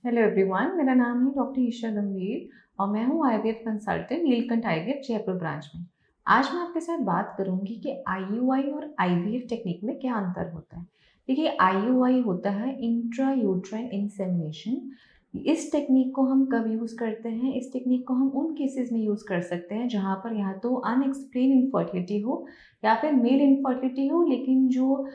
Hello everyone, मेरा नाम है डॉक्टर ईशा गंभीर और मैं हूँ IVF consultant Neelkanth IVF Jaipur branch में। आज मैं आपके साथ बात करूँगी कि आईयूआई और आईवीएफ टेक्निक में क्या अंतर होता है। देखिए, आईयूआई होता है इंट्रा यूट्राइन इंसेमिनेशन। इस टेक्निक को हम कब यूज़ करते हैं? इस टेक्निक को हम उन केसेस में यूज़ कर सकते हैं जहाँ पर या तो अनएक्सप्लेन इनफर्टिलिटी हो या फिर मेल इनफर्टिलिटी हो, लेकिन जो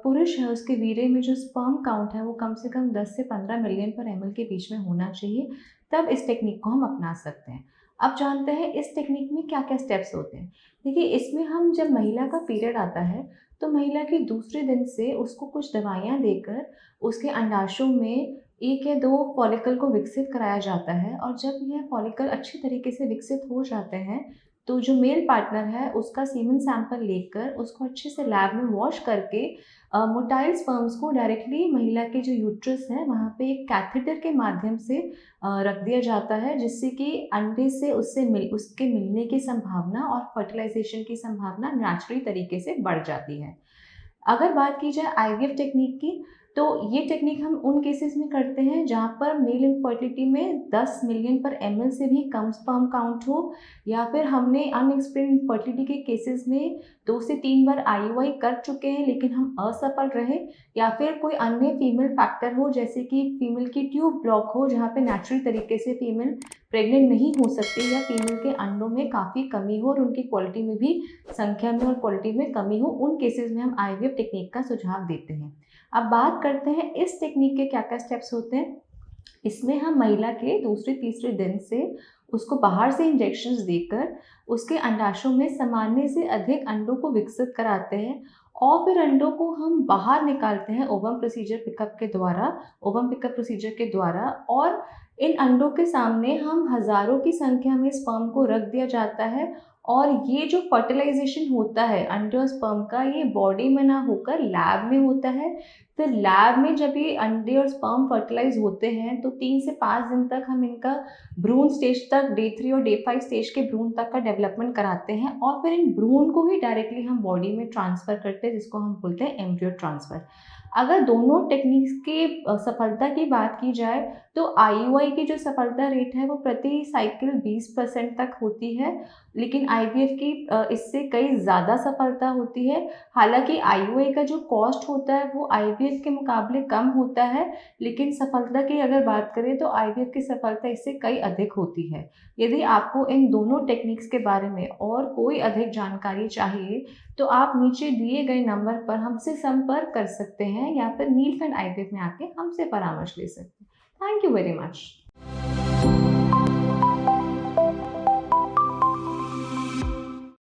पुरुष है उसके वीर्य में जो स्पर्म काउंट है वो कम से कम 10 से 15 मिलियन पर एमएल के बीच में होना चाहिए। तब इस टेक्निक को हम अपना सकते हैं। अब जानते हैं इस टेक्निक में क्या क्या स्टेप्स होते हैं। देखिए, इसमें हम जब महिला का पीरियड आता है तो महिला के दूसरे दिन से उसको कुछ दवाइयाँ देकर उसके अंडाशयों में 1 या 2 फॉलिकल को विकसित कराया जाता है, और जब यह फॉलिकल अच्छी तरीके से विकसित हो जाते हैं तो जो मेल पार्टनर है उसका सीमेन सैंपल लेकर उसको अच्छे से लैब में वॉश करके मोटाइल स्पर्म्स को डायरेक्टली महिला के जो यूट्रस है वहाँ पे एक कैथेटर के माध्यम से रख दिया जाता है, जिससे कि अंडे से उसके मिलने की संभावना और फर्टिलाइजेशन की संभावना नेचुरली तरीके से बढ़ जाती है। अगर बात की जाए आईवीएफ टेक्निक की, तो ये टेक्निक हम उन केसेस में करते हैं जहाँ पर मेल इनफर्टिलिटी में 10 मिलियन पर एमएल से भी कम स्पर्म काउंट हो, या फिर हमने अनएक्सप्लेन्ड इनफर्टिलिटी के केसेस में 2 से 3 बार आईयूआई कर चुके हैं लेकिन हम असफल रहे, या फिर कोई अन्य फीमेल फैक्टर हो जैसे कि फीमेल की ट्यूब ब्लॉक हो जहाँ पे नेचुरल तरीके से फीमेल प्रेग्नेंट नहीं हो सकती, या फीमेल के अंडों में काफ़ी कमी हो और उनकी क्वालिटी में भी संख्या में और क्वालिटी में कमी हो, उन केसेस में हम आईवीएफ टेक्निक का सुझाव देते हैं। अब बात करते हैं इस टेक्निक के क्या क्या स्टेप्स होते हैं। इसमें हम महिला के दूसरे तीसरे दिन से उसको बाहर से इंजेक्शंस देकर उसके अंडाशयों में सामान्य से अधिक अंडों को विकसित कराते हैं, और फिर अंडों को हम बाहर निकालते हैं ओवम पिकअप प्रोसीजर के द्वारा, और इन अंडों के सामने हम हज़ारों की संख्या में स्पर्म को रख दिया जाता है। और ये जो फर्टिलाइजेशन होता है अंडे और स्पर्म का, ये बॉडी में ना होकर लैब में होता है। फिर लैब में जब ये अंडे और स्पर्म फर्टिलाइज होते हैं तो 3 से 5 दिन तक हम इनका भ्रूण स्टेज तक, डे 3 और डे 5 स्टेज के भ्रूण तक का डेवलपमेंट कराते हैं, और फिर इन भ्रूण को ही डायरेक्टली हम बॉडी में ट्रांसफ़र करते हैं, जिसको हम बोलते हैं एम्ब्रियो ट्रांसफ़र। अगर दोनों टेक्निक्स की सफलता की बात की जाए तो आईयूआई की जो सफलता रेट है वो प्रति साइकिल 20% तक होती है, लेकिन आईवीएफ की इससे कई ज़्यादा सफलता होती है। हालाँकि आईयूआई का जो कॉस्ट होता है वो आईवीएफ के मुकाबले कम होता है, लेकिन सफलता की अगर बात करें तो आईवीएफ की सफलता इससे कई अधिक होती है। यदि आपको इन दोनों टेक्निक्स के बारे में और कोई अधिक जानकारी चाहिए तो आप नीचे दिए गए नंबर पर हमसे संपर्क कर सकते हैं, या फिर नीलकंठ आईवीएफ में आके हमसे परामर्श ले सकते हैं। Thank you very much.